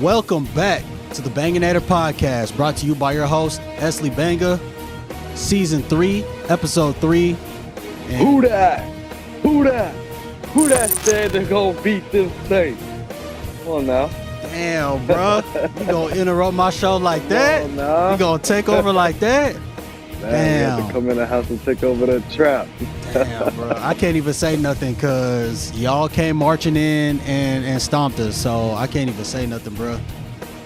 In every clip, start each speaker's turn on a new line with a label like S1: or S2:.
S1: Welcome back to the Banganator podcast, brought to you by your host, Esley Banga, Season 3, Episode 3.
S2: Who that? Who that said they're going to beat them Saints? Come on now.
S1: Damn, bro. You gonna interrupt my show like that?
S2: Come on now.
S1: You gonna take over like that?
S2: Man,
S1: Damn.
S2: you have to come in the house and take over the trap.
S1: Damn, bro. I can't even say nothing because y'all came marching in and stomped us, so I can't even say nothing, bro.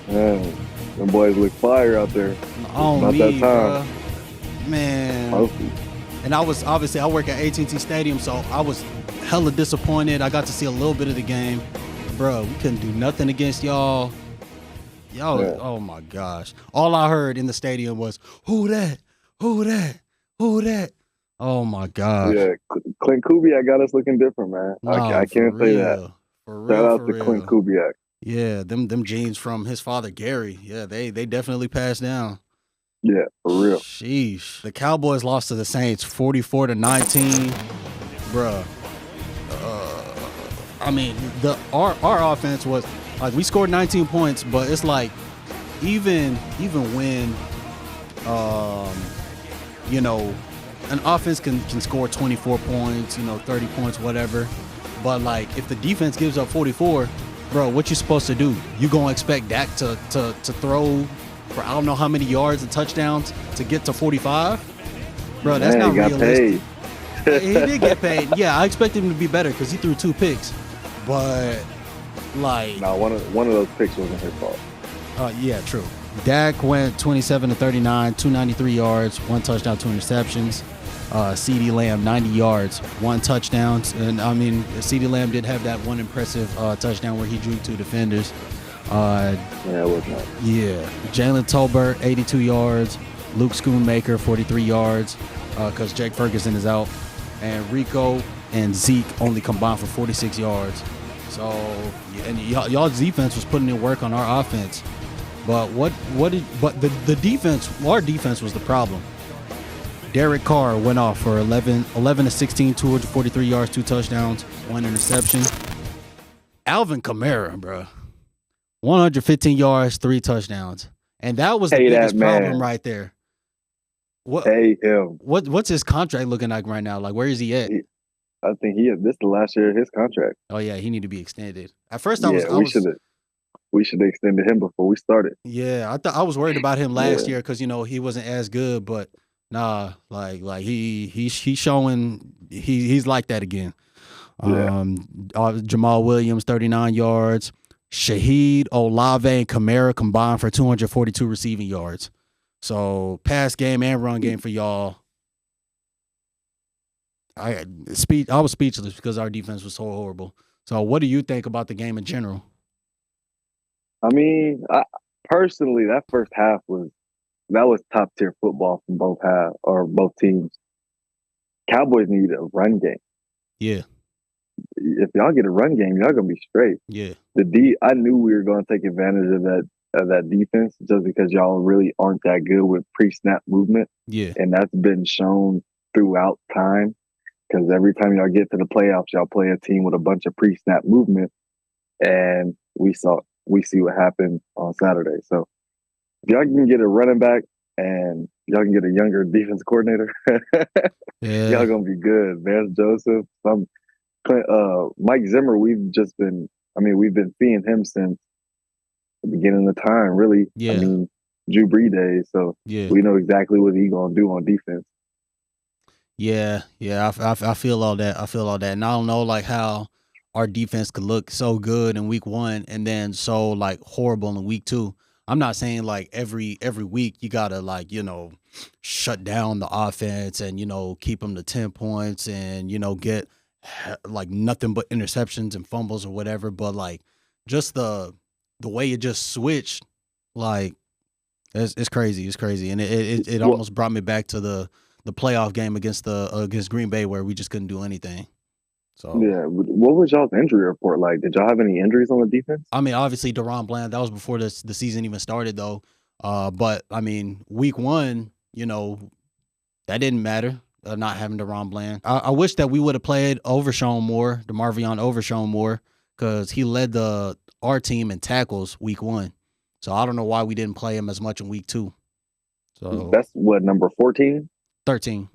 S2: Man, them boys look fire out there.
S1: On
S2: About
S1: me,
S2: that time.
S1: bro. Man.
S2: Mostly.
S1: And I work at AT&T Stadium, so I was hella disappointed. I got to see a little bit of the game. Bro, we couldn't do nothing against y'all. Y'all,
S2: Yeah.
S1: Oh my gosh. All I heard in the stadium was, who that? Who that? Who that? Oh my gosh.
S2: Yeah, Clint Kubiak got us looking different, man. I can't say that.
S1: For real,
S2: Shout out
S1: for
S2: to
S1: real.
S2: Clint Kubiak.
S1: Yeah, them genes from his father, Gary. Yeah, they definitely passed down.
S2: Yeah, for real.
S1: Sheesh. The Cowboys lost to the Saints 44-19. Bruh. I mean, our offense was like, we scored 19 points, but it's like even when an offense can score 24 points, 30 points, whatever. But like if the defense gives up 44, bro, what you supposed to do? You gonna expect Dak to throw for I don't know how many yards and touchdowns to get to 45? Bro, that's
S2: Man,
S1: not
S2: he got
S1: realistic.
S2: paid.
S1: He did get paid. Yeah, I expected him to be better because he threw 2 picks. But like,
S2: No, one of those picks wasn't his fault.
S1: yeah, true. Dak went 27-39, 293 yards, 1 touchdown, 2 interceptions. CeeDee Lamb 90 yards, 1 touchdown. And I mean, CeeDee Lamb did have that one impressive touchdown where he drew 2 defenders.
S2: Yeah, it was not.
S1: Yeah, Jalen Tolbert 82 yards, Luke Schoonmaker 43 yards because Jake Ferguson is out, and Rico and Zeke only combined for 46 yards. So, and y'all's defense was putting in work on our offense. But the defense, our defense was the problem. Derek Carr went off for 11 to 16, 243 yards, 2 touchdowns, 1 interception. Alvin Kamara, bro, 115 yards, 3 touchdowns. And that was the biggest problem right there.
S2: Hey him.
S1: What's his contract looking like right now? Like, where is he at?
S2: I think this is the last year of his contract.
S1: Oh yeah, he need to be extended. At first,
S2: We should have extended him before we started.
S1: Yeah, I was worried about him last year because he wasn't as good, but nah, like he's showing he's like that again. Jamal Williams 39 yards, Shaheed, Olave, and Kamara combined for 242 receiving yards. So pass game and run game for y'all. I was speechless because our defense was so horrible. So what do you think about the game in general?
S2: I mean, personally, that first half was top tier football from both teams. Cowboys need a run game.
S1: Yeah.
S2: If y'all get a run game, y'all gonna be straight.
S1: Yeah.
S2: I knew we were gonna take advantage of that defense just because y'all really aren't that good with pre-snap movement.
S1: Yeah.
S2: And that's been shown throughout time. Because every time y'all get to the playoffs, y'all play a team with a bunch of pre-snap movement, and we see what happened on Saturday. So if y'all can get a running back and y'all can get a younger defense coordinator, y'all gonna be good. Vance Joseph, Mike Zimmer. We've been seeing him since the beginning of the time, really.
S1: Yeah.
S2: I mean, Drew Brees days. So we know exactly what he's gonna do on defense.
S1: Yeah, I feel all that. And I don't know like how our defense could look so good in week 1 and then so like horrible in week 2. I'm not saying like every week you gotta like shut down the offense and keep them to 10 points and get like nothing but interceptions and fumbles or whatever. But like just the way it just switched, like it's crazy. It's crazy, and it almost brought me back to the playoff game against Green Bay where we just couldn't do anything. So
S2: yeah, what was y'all's injury report like? Did y'all have any injuries on the defense?
S1: I mean, obviously DaRon Bland, that was before the season even started though. But I mean, week 1, that didn't matter. Not having DaRon Bland. I wish that we would have played Overshown more, DeMarvion Overshown more, because he led the our team in tackles week 1. So I don't know why we didn't play him as much in week 2. So
S2: That's what, number 14?
S1: 13.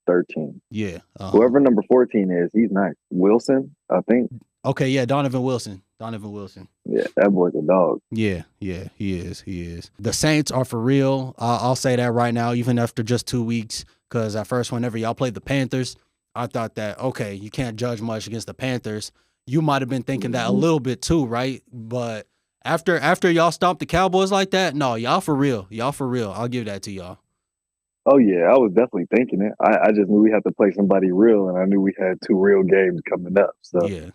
S2: 13.
S1: Yeah.
S2: Whoever number 14 is, he's nice. Wilson, I think.
S1: Okay, yeah, Donovan Wilson.
S2: Yeah, that boy's a dog.
S1: Yeah, he is. The Saints are for real. I'll say that right now, even after just 2 weeks, because at first, whenever y'all played the Panthers, I thought that, okay, you can't judge much against the Panthers. You might have been thinking that a little bit too, right? But after y'all stomped the Cowboys like that, no, y'all for real. I'll give that to y'all.
S2: Oh, yeah, I was definitely thinking it. I just knew we had to play somebody real, and I knew we had 2 real games coming up. So
S1: Yeah.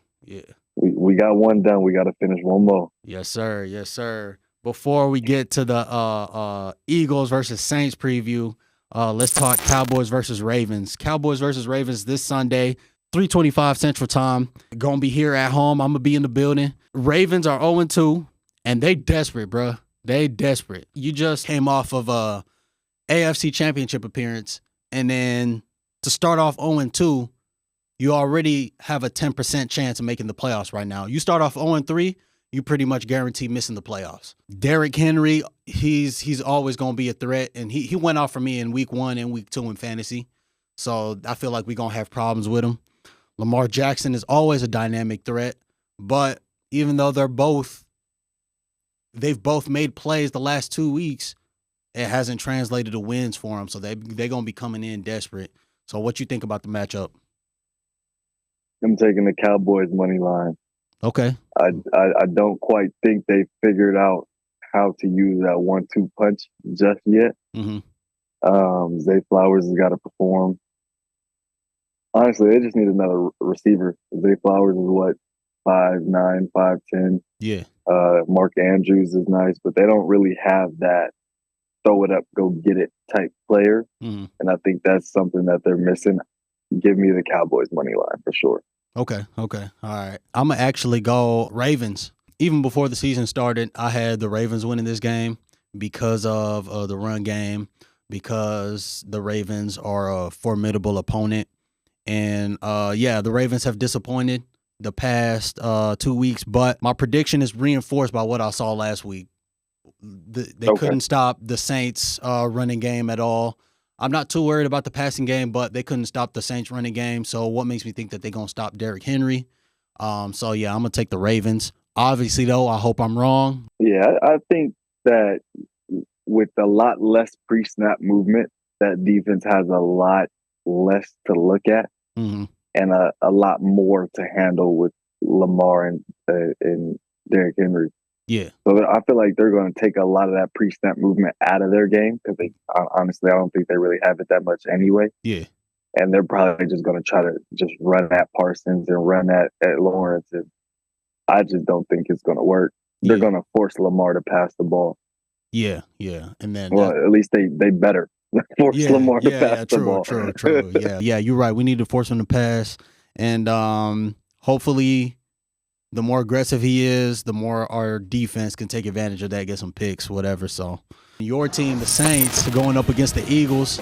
S2: we got one done. We got to finish one more.
S1: Yes, sir. Before we get to the Eagles versus Saints preview, let's talk Cowboys versus Ravens. Cowboys versus Ravens this Sunday, 3:25 Central Time. Gonna be here at home. I'm gonna be in the building. Ravens are 0-2, and they desperate, bro. They desperate. You just came off of a AFC Championship appearance, and then to start off 0-2, you already have a 10% chance of making the playoffs right now. You start off 0-3, you pretty much guarantee missing the playoffs. Derrick Henry, he's always going to be a threat, and he went off for me in week 1 and week 2 in fantasy. So I feel like we're going to have problems with him. Lamar Jackson is always a dynamic threat, but even though they've both made plays the last 2 weeks, it hasn't translated to wins for them. So they're going to be coming in desperate. So what you think about the matchup?
S2: I'm taking the Cowboys money line.
S1: Okay.
S2: I don't quite think they figured out how to use that 1-2 punch just yet.
S1: Mm-hmm.
S2: Zay Flowers has got to perform. Honestly, they just need another receiver. Zay Flowers is what, 5'9", 5'10".
S1: Yeah.
S2: Mark Andrews is nice, but they don't really have that throw it up, go get it type player.
S1: Mm-hmm.
S2: And I think that's something that they're missing. Give me the Cowboys money line for sure.
S1: Okay. All right. I'm going to actually go Ravens. Even before the season started, I had the Ravens winning this game because of the run game, because the Ravens are a formidable opponent. And, the Ravens have disappointed the past 2 weeks, but my prediction is reinforced by what I saw last week. They couldn't stop the Saints running game at all. I'm not too worried about the passing game, but they couldn't stop the Saints running game. So what makes me think that they're going to stop Derrick Henry? I'm going to take the Ravens. Obviously, though, I hope I'm wrong.
S2: Yeah, I think that with a lot less pre-snap movement, that defense has a lot less to look at
S1: and
S2: a lot more to handle with Lamar and Derrick Henry.
S1: Yeah.
S2: So I feel like they're going to take a lot of that pre-snap movement out of their game because honestly, I don't think they really have it that much anyway.
S1: Yeah.
S2: And they're probably just going to try to just run at Parsons and run at Lawrence. And I just don't think it's going to work. They're going to force Lamar to pass the ball.
S1: Yeah. And then,
S2: at least they better force Lamar to pass the ball.
S1: True. Yeah, you're right. We need to force him to pass. And hopefully, the more aggressive he is, the more our defense can take advantage of that, get some picks, whatever. So your team, the Saints, going up against the Eagles.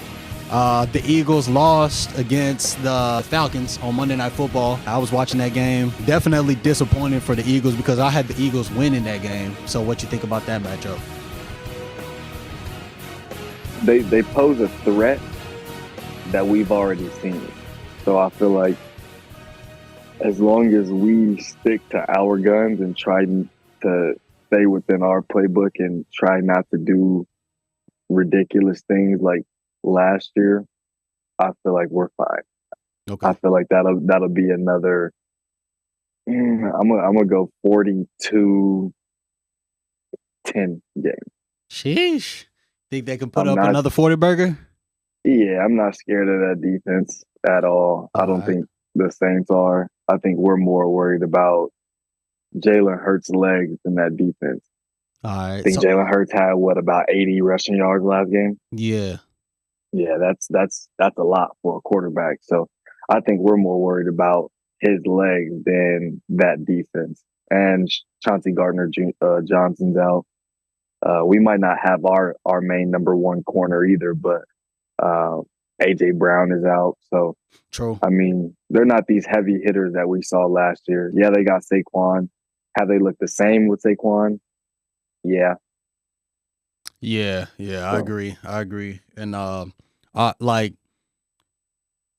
S1: The Eagles lost against the Falcons on Monday Night Football. I was watching that game. Definitely disappointed for the Eagles because I had the Eagles winning that game. So what you think about that matchup?
S2: They pose a threat that we've already seen. So I feel like as long as we stick to our guns and try to stay within our playbook and try not to do ridiculous things like last year, I feel like we're fine.
S1: Okay.
S2: I feel like that'll be another. I'm gonna go 42-10 game.
S1: Sheesh. Think they can put up another 40 burger?
S2: Yeah, I'm not scared of that defense at all. I don't think the Saints are. I think we're more worried about Jalen Hurts' legs than that defense.
S1: All right.
S2: I think Jalen Hurts had about 80 rushing yards last game.
S1: Yeah.
S2: Yeah, that's a lot for a quarterback. So I think we're more worried about his legs than that defense. And Chauncey Gardner-Johnson's out. We might not have our main number one corner either, but AJ Brown is out. So,
S1: true.
S2: I mean, they're not these heavy hitters that we saw last year. Yeah, they got Saquon, Have they looked the same with Saquon? Yeah.
S1: Yeah, yeah, I
S2: So
S1: agree. I agree. And like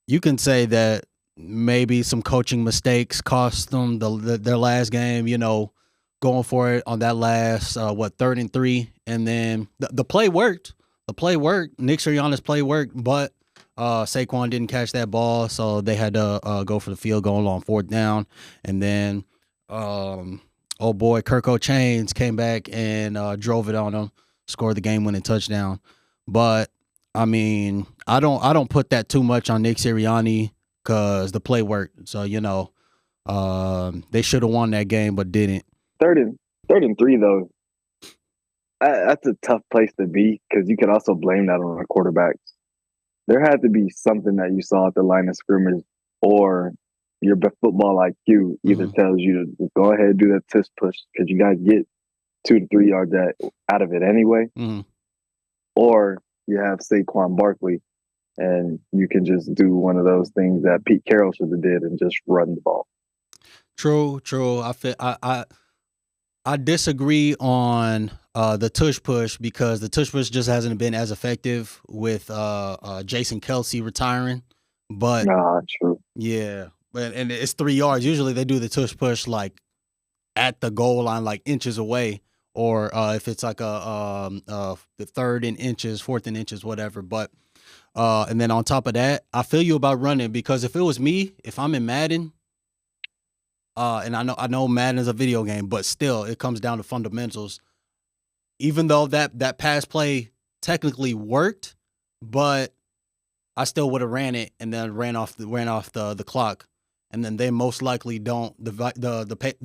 S1: you can say that maybe some coaching mistakes cost them their last game. You know, going for it on that last 3rd and 3, and then the play worked. The play worked. Nick Sirianni's play worked, but Saquon didn't catch that ball, so they had to go for the field goal on 4th down, and then oh boy, Kirk O'Chains came back and drove it on them, scored the game-winning touchdown. But I mean, I don't put that too much on Nick Sirianni because the play worked. So they should have won that game, but didn't.
S2: third and 3 though, that's a tough place to be because you could also blame that on the quarterbacks. There had to be something that you saw at the line of scrimmage, or your football IQ either tells you to go ahead and do that tush push because you got to get 2 to 3 yards out of it anyway, or you have Saquon Barkley and you can just do one of those things that Pete Carroll should have did and just run the ball.
S1: True. I disagree on the tush push because the tush push just hasn't been as effective with Jason Kelsey retiring. But
S2: true.
S1: Yeah, and it's 3 yards. Usually they do the tush push like at the goal line, like inches away, or if it's like the 3rd in inches, 4th in inches, whatever. But and then on top of that, I feel you about running because if it was me, if I'm in Madden. And I know Madden is a video game, but still, it comes down to fundamentals. Even though that pass play technically worked, but I still would have ran it and then ran off the clock, and then they most likely don't. The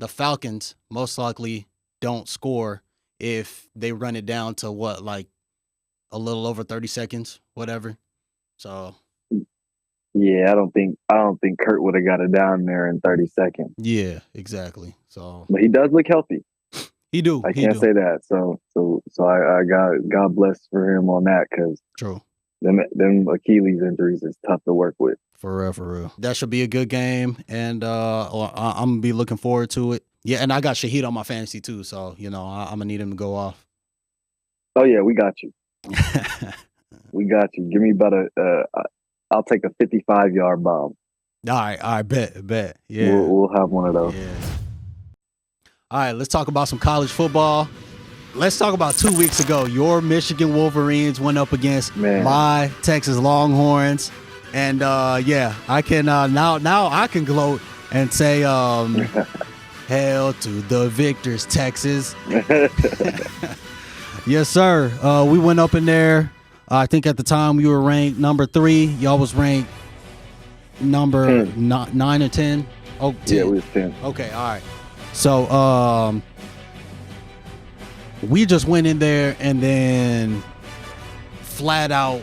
S1: Falcons most likely don't score if they run it down to like a little over 30 seconds, whatever. So.
S2: Yeah, I don't think Kurt would have got it down there in 30 seconds.
S1: Yeah, exactly. So,
S2: but he does look healthy.
S1: He do.
S2: I can't say that. So I God bless for him on that because
S1: true.
S2: Them Achilles injuries is tough to work with.
S1: For real. That should be a good game, and I'm gonna be looking forward to it. Yeah, and I got Shaheed on my fantasy too, so I'm gonna need him to go off.
S2: Oh yeah, we got you. We got you. Give me about I'll take a 55-yard bomb.
S1: All right, bet. Yeah,
S2: we'll have one of those.
S1: Yeah. All right, let's talk about some college football. Let's talk about 2 weeks ago. Your Michigan Wolverines went up against my Texas Longhorns, and I can now I can gloat and say, "Hail to the victors, Texas!" Yes, sir. We went up in there. I think at the time you were ranked number 3. Y'all was ranked number 9 or 10. Oh, 10.
S2: Yeah, we was 10.
S1: Okay, all right. So we just went in there and then flat out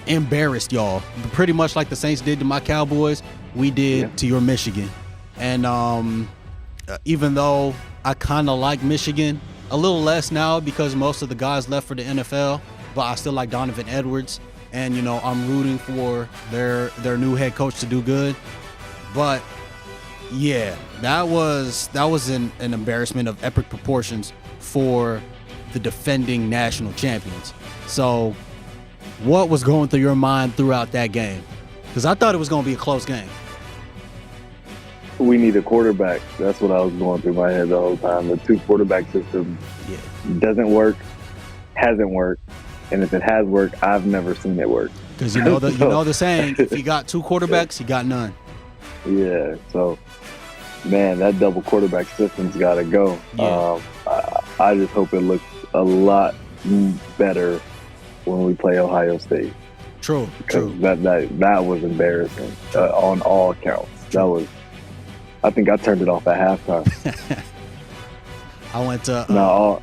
S1: embarrassed y'all. Pretty much like the Saints did to my Cowboys, we did to your Michigan. And even though I kind of like Michigan a little less now because most of the guys left for the NFL, but I still like Donovan Edwards, and I'm rooting for their new head coach to do good. But yeah, that was an embarrassment of epic proportions for the defending national champions. So what was going through your mind throughout that game? Because I thought it was going to be a close game.
S2: We need a quarterback. That's what I was going through my head the whole time. The 2 quarterback system doesn't work, hasn't worked. And if it has worked, I've never seen it work.
S1: Because you know the saying, if you got 2 quarterbacks, you got none.
S2: Yeah, so, man, that double quarterback system's got to go.
S1: Yeah.
S2: I just hope it looks a lot better when we play Ohio State.
S1: True.
S2: That was embarrassing on all counts. That was. I think I turned it off at halftime.
S1: I went to.
S2: Now,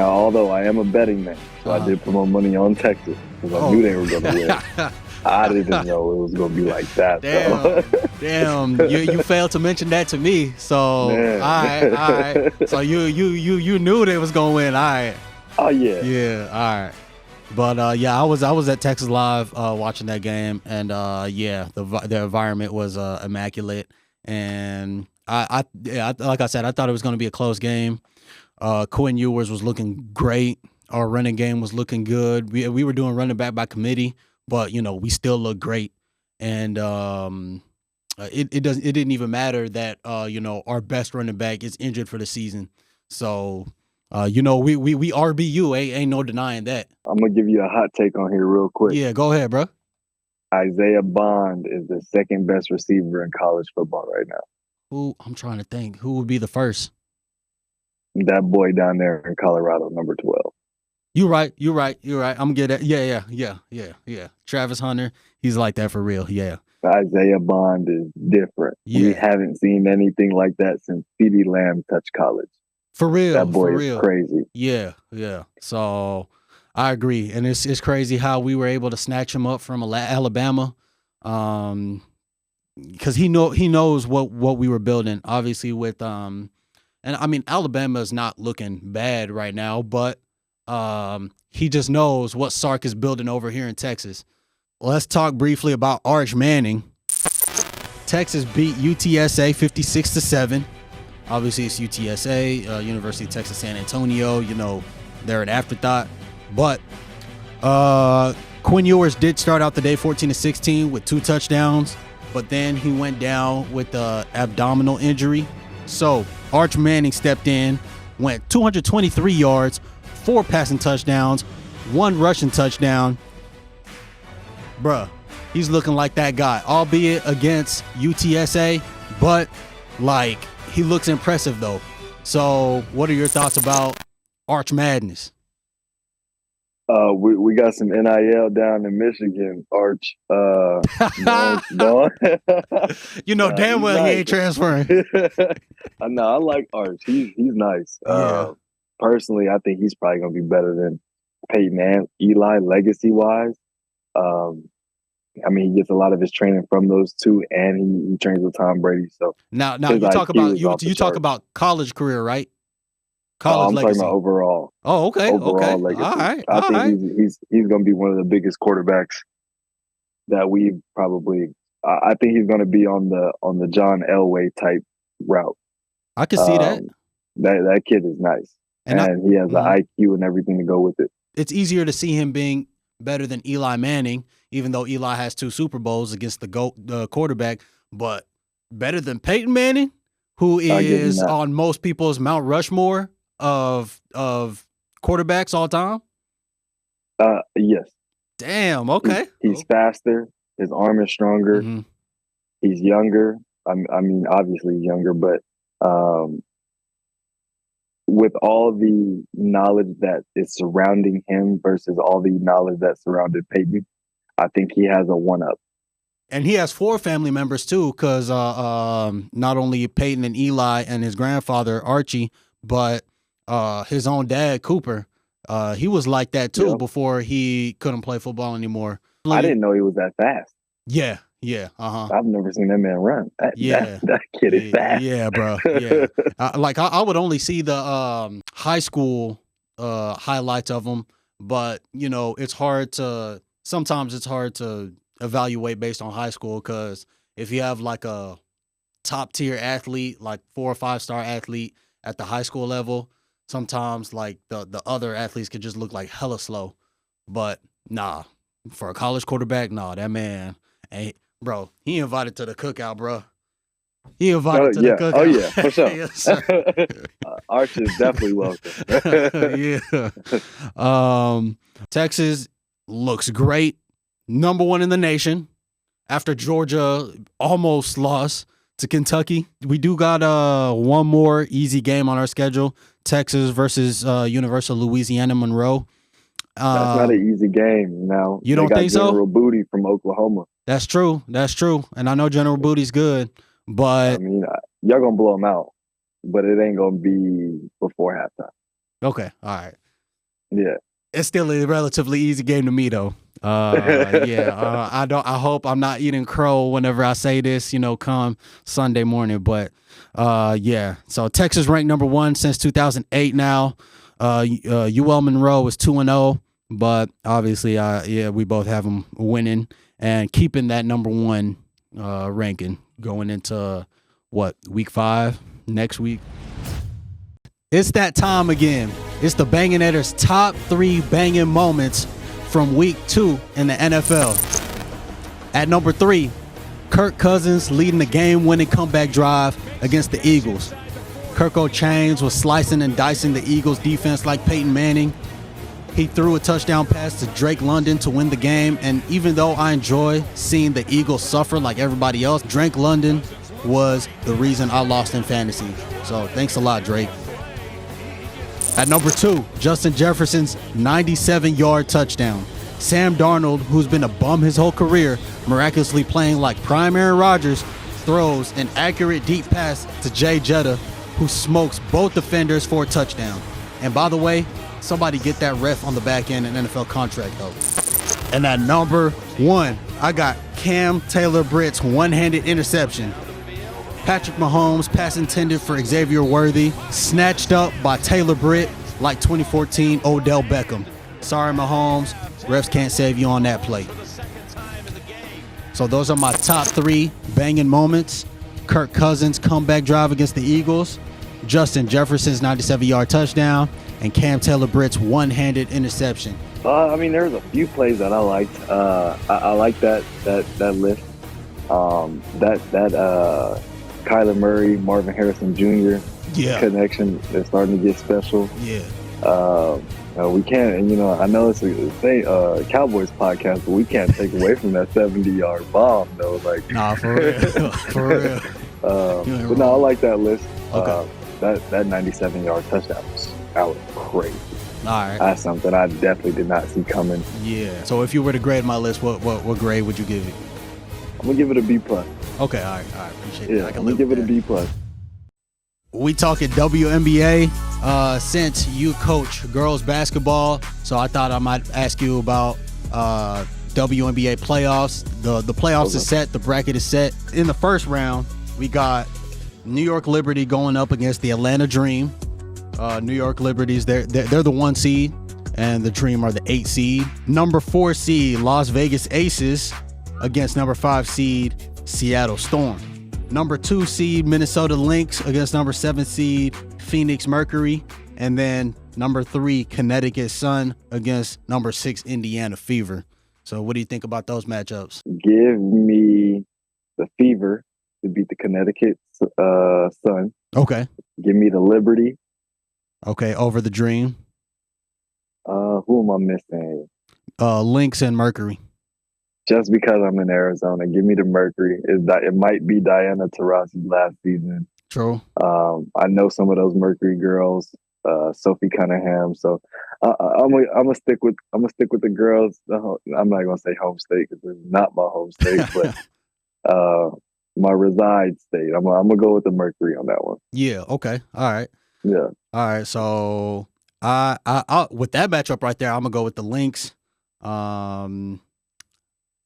S2: although I am a betting man, so I did put my money on Texas because I knew they were going to win. I didn't know it was going to be like that.
S1: Damn! You failed to mention that to me. So all right. So you knew they was going to win. All right.
S2: Oh yeah.
S1: Yeah. All right. But I was at Texas Live watching that game, and the environment was immaculate, and Like I said, I thought it was going to be a close game. Quinn Ewers was looking great. Our running game was looking good. We were doing running back by committee, but we still look great. And it didn't even matter that our best running back is injured for the season. So we RBU, ain't no denying that.
S2: I'm gonna give you a hot take on here real quick.
S1: Yeah, go ahead, bro.
S2: Isaiah Bond is the second best receiver in college football right now.
S1: Who I'm trying to think. Who would be the first?
S2: That boy down there in Colorado, number 12.
S1: You're right. I'm good at yeah. Travis Hunter, he's like that for real. Yeah.
S2: Isaiah Bond is different.
S1: Yeah.
S2: We haven't seen anything like that since CeeDee Lamb touched college.
S1: For real.
S2: That boy
S1: for
S2: is
S1: real.
S2: crazy.
S1: Yeah. So I agree, and it's crazy how we were able to snatch him up from Alabama, because he knows what we were building. Obviously, with and I mean Alabama is not looking bad right now, but he just knows what Sark is building over here in Texas. Let's talk briefly about Arch Manning. Texas beat UTSA 56-7. Obviously, it's UTSA, University of Texas San Antonio. They're an afterthought. But Quinn Ewers did start out the day 14-16 with 2 touchdowns, but then he went down with an abdominal injury. So Arch Manning stepped in, went 223 yards, 4 passing touchdowns, 1 rushing touchdown. Bruh, he's looking like that guy, albeit against UTSA, but he looks impressive though. So what are your thoughts about Arch Madness?
S2: We got some NIL down in Michigan, Arch.
S1: Damn well he ain't transferring.
S2: I like Arch. He's nice.
S1: Yeah.
S2: Personally, I think he's probably gonna be better than Peyton and Eli legacy wise. He gets a lot of his training from those two, and he trains with Tom Brady. So
S1: now you talk about you talk about college career, right?
S2: I'm talking about overall.
S1: Oh, okay.
S2: Overall legacy.
S1: All right.
S2: I think he's going to be one of the biggest quarterbacks that we've probably. I think he's going to be on the John Elway type route.
S1: I can see that.
S2: That kid is nice, and he has the IQ and everything to go with it.
S1: It's easier to see him being better than Eli Manning, even though Eli has 2 Super Bowls against the quarterback, but better than Peyton Manning, who is on most people's Mount Rushmore of quarterbacks all time?
S2: Yes.
S1: Damn, okay.
S2: He's faster. His arm is stronger.
S1: Mm-hmm.
S2: He's younger. Obviously he's younger, but with all the knowledge that is surrounding him versus all the knowledge that surrounded Peyton, I think he has a 1-up.
S1: And he has 4 family members too, because not only Peyton and Eli and his grandfather Archie, but his own dad Cooper. He was like that too before he couldn't play football anymore.
S2: I didn't know he was that fast.
S1: Yeah.
S2: I've never seen that man run. That kid is fast.
S1: Yeah, bro. Yeah. I would only see the high school highlights of him, but sometimes it's hard to evaluate based on high school, because if you have like a top tier athlete, like 4 or 5-star athlete at the high school level, sometimes like the other athletes could just look like hella slow. But nah, for a college quarterback, nah, that man ain't. Bro, he invited to the cookout, bro. He invited to the cookout.
S2: Oh, yeah, for sure.
S1: Yes, sir.
S2: Arch is definitely welcome.
S1: Yeah. Texas looks great. Number 1 in the nation after Georgia almost lost to Kentucky. We do got one more easy game on our schedule. Texas versus University of Louisiana Monroe.
S2: That's not an easy game. Now
S1: you don't think so?
S2: General Booty from Oklahoma.
S1: That's true. And I know General Booty's good, but
S2: y'all gonna blow them out, but it ain't gonna be before halftime.
S1: Okay, all right.
S2: Yeah,
S1: it's still a relatively easy game to me though. I hope I'm not eating crow whenever I say this, come Sunday morning. But so Texas ranked number 1 since 2008 now. UL Monroe is 2-0, but obviously we both have them winning and keeping that number 1 ranking going into week 5 next week. It's that time again. It's the Banganator's top 3 banging moments from week 2 in the NFL. At number 3, Kirk Cousins leading the game-winning comeback drive against the Eagles. Kirk O'Chains was slicing and dicing the Eagles defense like Peyton Manning. He threw a touchdown pass to Drake London to win the game, and even though I enjoy seeing the Eagles suffer like everybody else, Drake London was the reason I lost in fantasy. So thanks a lot, Drake. At number 2, Justin Jefferson's 97-yard touchdown. Sam Darnold, who's been a bum his whole career, miraculously playing like prime Aaron Rodgers, throws an accurate deep pass to Jay Jetta, who smokes both defenders for a touchdown. And by the way, somebody get that ref on the back end an NFL contract though. And at number 1, I got Cam Taylor-Britt's one-handed interception. Patrick Mahomes, pass intended for Xavier Worthy, snatched up by Taylor-Britt like 2014 Odell Beckham. Sorry, Mahomes, refs can't save you on that play. So those are my top 3 banging moments. Kirk Cousins' comeback drive against the Eagles, Justin Jefferson's 97-yard touchdown, and Cam Taylor-Britt's one-handed interception.
S2: I mean, there's a few plays that I liked. I like that list. Kyler Murray, Marvin Harrison Jr. Connection is starting to get special.
S1: Yeah.
S2: We can't, I know it's a Cowboys podcast, but we can't take away from that 70-yard bomb, though. Like,
S1: nah, for real, for real.
S2: But no, I like that list.
S1: Okay.
S2: That 97-yard touchdown was crazy.
S1: All right.
S2: That's something I definitely did not see coming.
S1: Yeah. So if you were to grade my list, what grade would you give it?
S2: I'm gonna give it a B+.
S1: Okay, all right, appreciate
S2: it. Yeah, I'm gonna give it a B+.
S1: We talking WNBA. Since you coach girls basketball, so I thought I might ask you about WNBA playoffs. The playoffs is set. The bracket is set. In the first round, we got New York Liberty going up against the Atlanta Dream. New York Liberties, they're the 1 seed, and the Dream are the 8 seed. Number 4 seed Las Vegas Aces against number 5 seed Seattle Storm. Number 2 seed Minnesota Lynx against number 7 seed Phoenix Mercury. And then number 3 Connecticut Sun against number 6 Indiana Fever. So what do you think about those matchups?
S2: Give me the Fever to beat the Connecticut Sun.
S1: Okay.
S2: Give me the Liberty.
S1: Okay, over the Dream.
S2: Who am I missing?
S1: Lynx and Mercury.
S2: Just because I'm in Arizona, give me the Mercury. It might be Diana Taurasi's last season.
S1: True.
S2: I know some of those Mercury girls, Sophie Cunningham. So I'm gonna stick with the girls. I'm not gonna say home state because it's not my home state, but my reside state. I'm gonna go with the Mercury on that one.
S1: Yeah. Okay. All right.
S2: Yeah.
S1: All right. So I with that matchup right there, I'm gonna go with the Lynx.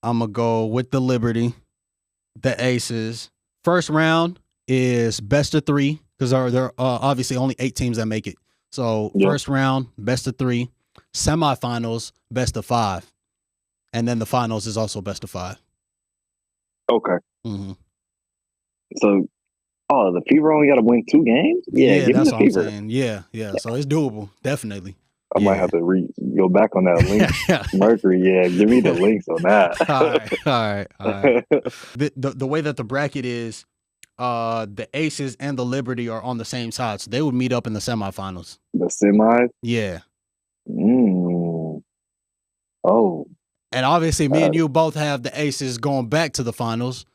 S1: I'm going to go with the Liberty, the Aces. First round is best of 3 because there are obviously only 8 teams that make it. So First round, best of 3. Semifinals, best of 5. And then the finals is also best of 5.
S2: Okay.
S1: Mm-hmm.
S2: So, the Fever only got to win 2 games?
S1: Yeah,
S2: give
S1: that's
S2: me the
S1: what
S2: Fever.
S1: I'm saying. Yeah. So it's doable, definitely.
S2: I might have to go back on that Lynx Mercury. Yeah, give me the Lynx on that.
S1: All right. The way that the bracket is, the Aces and the Liberty are on the same side, so they would meet up in the semifinals.
S2: The semis?
S1: Yeah.
S2: Oh.
S1: And obviously, me and you both have the Aces going back to the finals,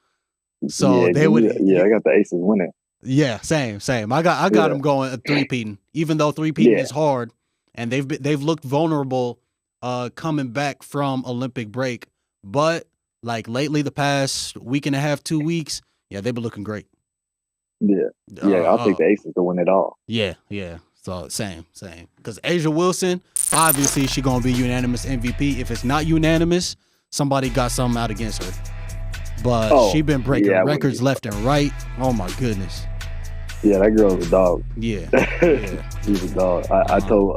S1: so they would.
S2: I got the Aces winning.
S1: Yeah, same. I got them going a 3-peating, even though 3-peating is hard. And they've looked vulnerable coming back from Olympic break. But like lately, the past week and a half, 2 weeks, they've been looking great.
S2: Yeah. I'll take the Aces to win it all.
S1: Yeah. So same. Because Asia Wilson, obviously, she's going to be unanimous MVP. If it's not unanimous, somebody got something out against her. But she's been breaking records left and right. Oh, my goodness.
S2: Yeah, that girl's a dog.
S1: Yeah, yeah.
S2: He's a dog. I told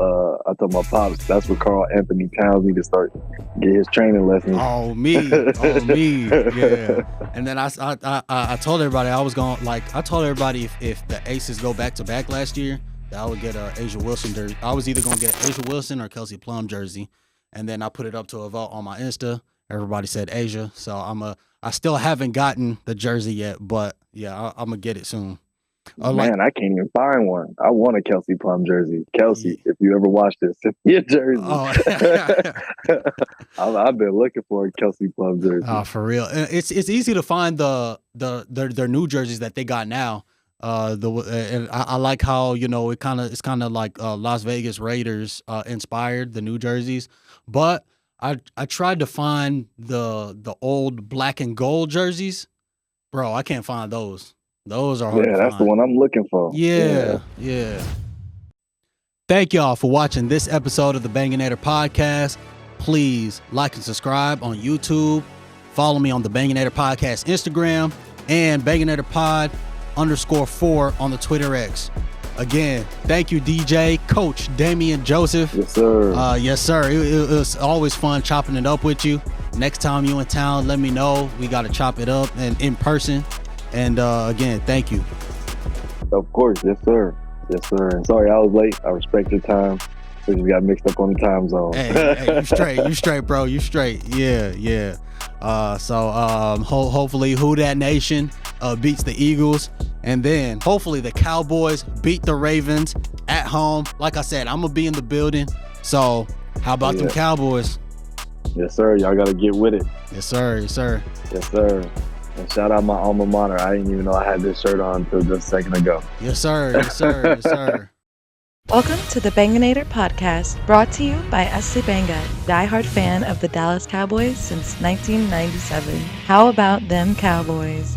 S2: my pops that's what Carl Anthony Towns need to start get his training lessons.
S1: Oh me, yeah. And then I told everybody I told everybody if the Aces go back to back last year, that I would get a Asia Wilson jersey. I was either gonna get Asia Wilson or Kelsey Plum jersey, and then I put it up to a vote on my Insta. Everybody said Asia, so I still haven't gotten the jersey yet, but yeah, I'm gonna get it soon.
S2: Man, I can't even find one. I want a Kelsey Plum jersey. Kelsey, if you ever watch this, send me a jersey.
S1: Oh.
S2: I've been looking for a Kelsey Plum jersey.
S1: Oh, for real. It's easy to find their new jerseys that they got now. And I like how it's kind of like Las Vegas Raiders inspired the new jerseys, but I tried to find the old black and gold jerseys, bro. I can't find those. Those are hard to
S2: that's
S1: find.
S2: the one I'm looking for.
S1: Yeah. Thank y'all for watching this episode of the Banganator podcast. Please like and subscribe on YouTube. Follow me on the Banganator podcast Instagram and Banganator Pod _4 on the Twitter X. Again, thank you, DJ, Coach Damian Joseph.
S2: Yes, sir.
S1: Yes, sir. It was always fun chopping it up with you. Next time you in town, let me know. We got to chop it up and in person. And again, thank you.
S2: Of course, yes, sir. Yes, sir. And sorry I was late. I respect your time. We just got mixed up on the time zone.
S1: Hey, you straight, bro. You straight. Yeah. Hopefully Who Dat Nation beats the Eagles. And then hopefully the Cowboys beat the Ravens at home. Like I said, I'm going to be in the building. So how about them Cowboys?
S2: Yes, sir. Y'all got to get with it.
S1: Yes, sir.
S2: Yes, sir. And shout out my alma mater. I didn't even know I had this shirt on until just a second ago.
S1: Yes, sir.
S3: Welcome to the Banganator podcast, brought to you by SC Banga, diehard fan of the Dallas Cowboys since 1997. How about them Cowboys?